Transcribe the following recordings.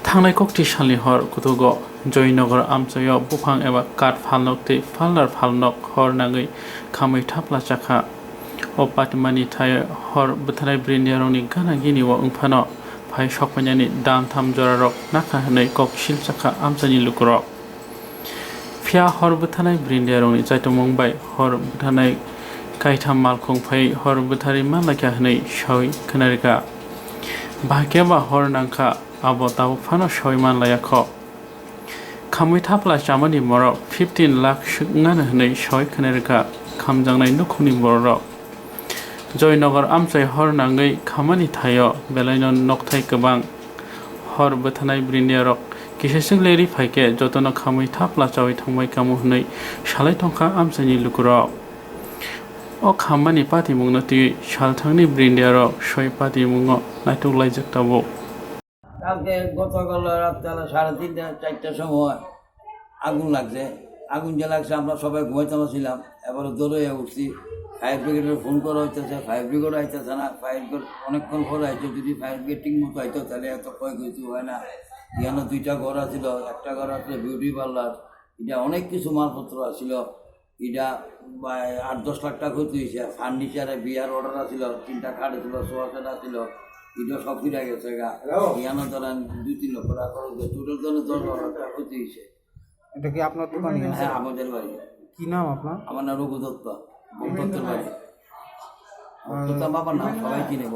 थांनाय कक्ति सालनि हर कुतुग जयनगर आमचायाव बुफां एबा काट phalnok tei phalnok hor nangwi khamui thapla chakha o patmani thai hor bwthanai brindiarokni gana gini o wngphano phai sokpainani dam tham jorarok nakha hwnwi kok sil chakha amchani lukurok phia hor bwthanai brindiarokni chaitomung bai hor bwthanai kaitham malkhung phai hor bwthari malakya hwnwi sawi khwnarika bahkeba hor nangkha abo tabuk phano sawi manlayakho khamui thapla chamani borok 15 lakh sukngana hwnwi sawi khwnarika khamjangnai nukhungni borok Joynagar amchai hor nangwi khamani thaio belaino nokthai kwbang hor bwthanai brindiarok kisasung leri phaike jotono khamui thapla chawi thangbai kamu hwnwi salai tongkha amchaini lukurok o khamani patimungno tui salthangni brindiarok soi patimungo naituklaijak tabo কালকে গতকাল রাতবেলা 3:30 4টার সময় আগুন লাগছে। আগুন যে লাগছে আমরা সবাই ঘুমাইতে ছিলাম। এবারে দৌড়ে উঠছি, ফায়ার ব্রিগেডের ফোন করা হইতেছে, ফায়ার ব্রিগেড আইতেছে না। ফায়ার ব্রিগেড অনেকক্ষণ পরে আইছে, যদি ফায়ার ব্রিগেড ঠিক মতো আইতো তাহলে এত ক্ষয়ক্ষতি হয় না। এখানে 2টা ঘর আছিল, একটা ঘর আছে বিউটি পার্লার, এটা অনেক কিছু মালপত্র আছিল। এটা 8-10 লাখ টাকা ক্ষতি হয়েছে। ফার্নিচারে বিয়ার অর্ডার আছিল, 3টা খাট ছিল, সোফা সেট আছিল, এটা সব ফিরে গেছে গা। ইয়ানো ধরেন 2-3 লক্ষ টাকা খরচ হয়েছে, টোটাল ধরেন 10 লাখ টাকা ক্ষতি হয়েছে। এটা কি আপনার দোকান? হ্যাঁ, আমাদের বাড়ি। কি নাম আপনার? আমার নাম রঘু দত্ত, বক্তত্বের বাড়ি। বাবার নাম সবাই চিনে।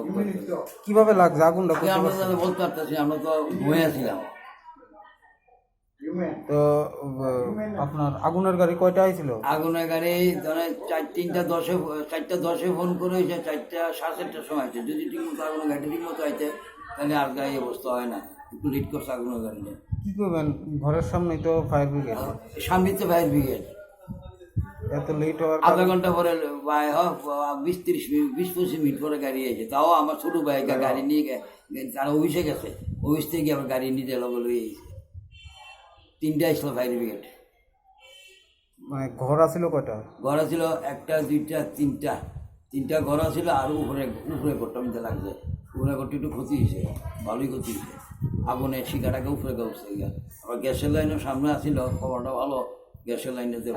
কিভাবে লাগছে আগুনটা? আমরা তো বলতে পারতেছি, আমরা তো ঘুমিয়েছিলাম। তো আপনার আগুনের গাড়ি কয়টা আইছিল? আগুনের গাড়ি ধরেন 4:10 ফোন করে হয়েছে, 4:30 সময় আছে। যদি ঠিক মতো আগুনের গাড়ি ঠিক মতো আইতে তাহলে আর গাড়ি অবস্থা হয় না, একটু লেট করছে আগুনের গাড়িটা। কি করবেন? ঘরের সামনেই তো ফায়ার ব্রিগেড, সামনে তো ফায়ার ব্রিগেড। এত লেট হওয়ার আধা ঘন্টা পরে 20-25 মিনিট পরে গাড়ি এসে, তাও আমার ছোটো ভাই গাড়ি নিয়ে তারা অফিসে গেছে, অফিস থেকে আবার গাড়ি নিতে লগে লই এসেছে। 3টা আসলো ফায়ার ব্রিগেড। মানে ঘর আছিল কয়টা? ঘর ছিল 1টা 2টা 3টা ঘর ছিল, আর উপরে ঘরটা মিলতে লাগছে। উপরে ঘরটা একটু ক্ষতি হয়েছে, ভালোই ক্ষতি হয়েছে। আগুনে শিকাটাকে উপরে উঠছে। আবার গ্যাসের লাইনও সামনে আসছিল, খবরটা ভালো। গ্যাসের লাইনেতে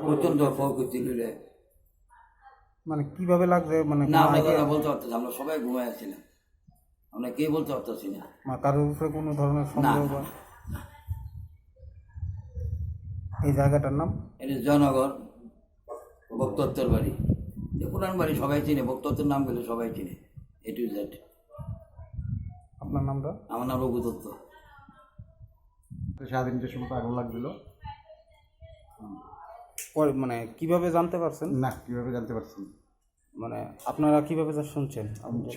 প্রচন্ড ক্ষয়ক্ষতি হলে। মানে কিভাবে লাগছে? মানে না, আমরা কথা বলতে পারতেছি, আমরা সবাই ঘুমাই আসছিলাম, আমরা কে বলতে পারতেছি না। কারোর উপরে কোনো ধরনের সন্দেহ? এই জায়গাটার নাম? এটা জয়নগর, বক্তত্বের বাড়ি। পুরান বাড়ি সবাই চিনে, বক্তত্বের নাম গেলে সবাই চিনে, A to Z। আপনার নামটা? আমার নাম রঘু দত্ত। 3:30টার সময় আগুন লাগছিল। মানে কিভাবে জানতে পারছেন? না, কীভাবে জানতে পারছি? মানে আপনারা কিভাবে শুনছেন?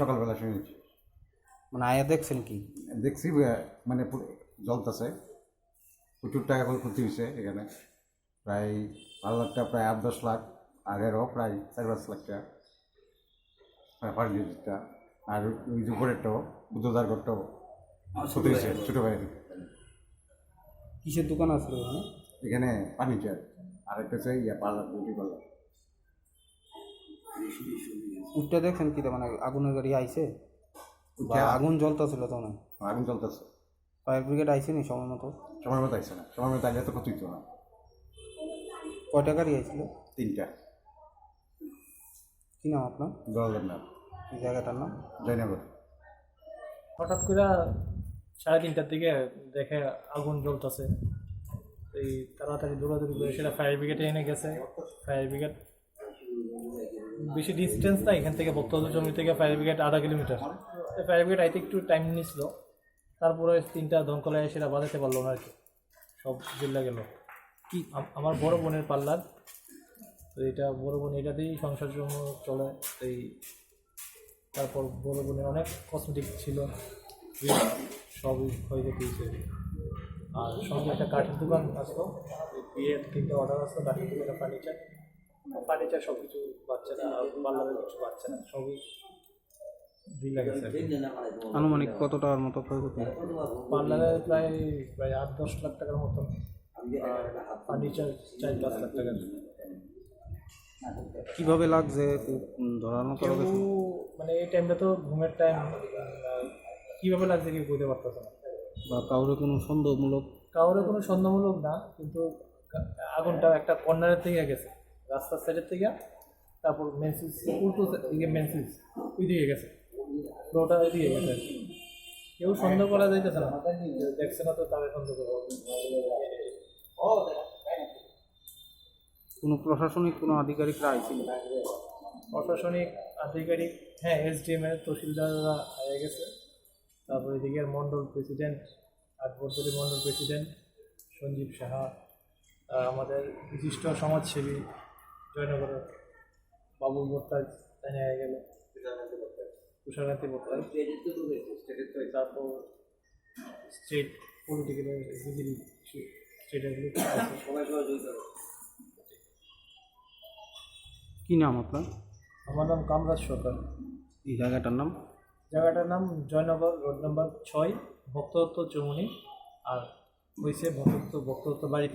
সকালবেলা শুনেছি। মানে আয়া দেখছেন কি? দেখছি মানে জ্বলতেছে, প্রচুর টাকা এখন ক্ষতি হয়েছে। এখানে প্রায় 12 লাখ টাকা, প্রায় 8-10 লাখ, আর এরও প্রায় 4-5 লাখ টাকা, প্রায় ফার্নিচারটা। আর ওই যে উপরেরটাও, বুদ্ধদার ঘরটাও ক্ষতি হয়েছে, ছোটো ভাইয়ের। কিসের দোকান আছে এখানে? এখানে ফার্নিচার, আর একটা হচ্ছে পার্লার, বিউটি পার্লার। উঠটা দেখছেন কি? মানে আগুনের গাড়ি আইছে, আগুন জ্বলতেছিল তখন? আগুন জ্বলতেছে। ফায়ার ব্রিগেড আইছে নি সময় মতো? সময় মতো আইসে না, সময় মতো আইলে তো ক্ষতি হতো না। কয়টা গাড়ি আইছিল? 3টা। কি নাম আপনার? দলের নাম? এই জায়গাটার নাম? জয়নগর। হঠাৎ করে 3:30টার দিকে দেখে আগুন জ্বলতেছে, এই তাড়াতাড়ি দৌড়াদৌড়ি করে সেটা ফায়ার ব্রিগেডে এনে গেছে। ফায়ার ব্রিগেড বেশি ডিস্টেন্স না এখান থেকে, বক্তব্য জমি থেকে fire brigade 1/2 kilometre. Fire brigade আইতে একটু টাইম নিয়েছিল, তারপরে 3টা দমকলায় সেটা বাজাতে পারলো না আর কি, সব জিল্লা গেল। কি আমার বড় বোনের পার্লার, তো এটা বড় বোন এটা দিয়েই সংসার জন্য চলে। এই তারপর বড় বোনের অনেক কসমেটিক ছিল, সবই ক্ষয়ক্ষতি হয়েছে। আর সঙ্গে একটা কাঠের দোকান আসতো, বিয়ের 3টা অর্ডার আসতো, কাঠের দোকানে ফার্নিচার সব কিছু বাচ্চারা, পার্লারের কিছু বাচ্চারা সবই বিল গেছে। আনুমানিক কত টাকার মতো ক্ষয়ক্ষতি? পার্লারে প্রায় 8-10 লাখ টাকার মতো, আর ফার্নিচার 4-5 লাখ টাকার। কিভাবে লাগছে ধরানো? মানে এই টাইমটা তো ঘুমের টাইম, কীভাবে লাগছে কেউ বলতে পারতেছে না। বা কাউরে কোনো সন্দেহমূলক? কাউরে কোনো সন্দেহমূলক না, কিন্তু আগুনটা একটা কর্নারের থেকে গেছে, রাস্তার সাইডের থেকে। তারপর মেন সুইচ উল্টো দিকে, মেন সুইচ ওই দিকে গেছে, ফ্লোটা ওই দিকে গেছে। কেউ সন্দেহ করা যাইতেছে না, দেখছে না তো তাদের সন্দেহ করবো। কোনো প্রশাসনিক কোনো আধিকারিকরা আইছিল? প্রশাসনিক আধিকারিক, হ্যাঁ, এসডিএম এর তহসিলদাররা হয়ে গেছে। তারপর এদিকে মন্ডল প্রেসিডেন্ট, আকবরদুলি মন্ডল প্রেসিডেন্ট সঞ্জীব সাহা, আমাদের বিশিষ্ট সমাজসেবী জয়নগরের বাবু ভট্টাচ হয়ে গেল, তুষারকান্তি ভট্টাচ, তারপর স্টেট পলিটিক্যাল স্টেটের সবাই সহযোগিতা করে। কি নাম আপনার? আমার নাম কামরাজ সরকার। এই জায়গাটার নাম? জায়গাটার নাম জয়নগর, রোড নাম্বার 6, ভক্তদত্ত চৌমুনি। আর হয়েছে ভক্তদত্ত বাড়িতে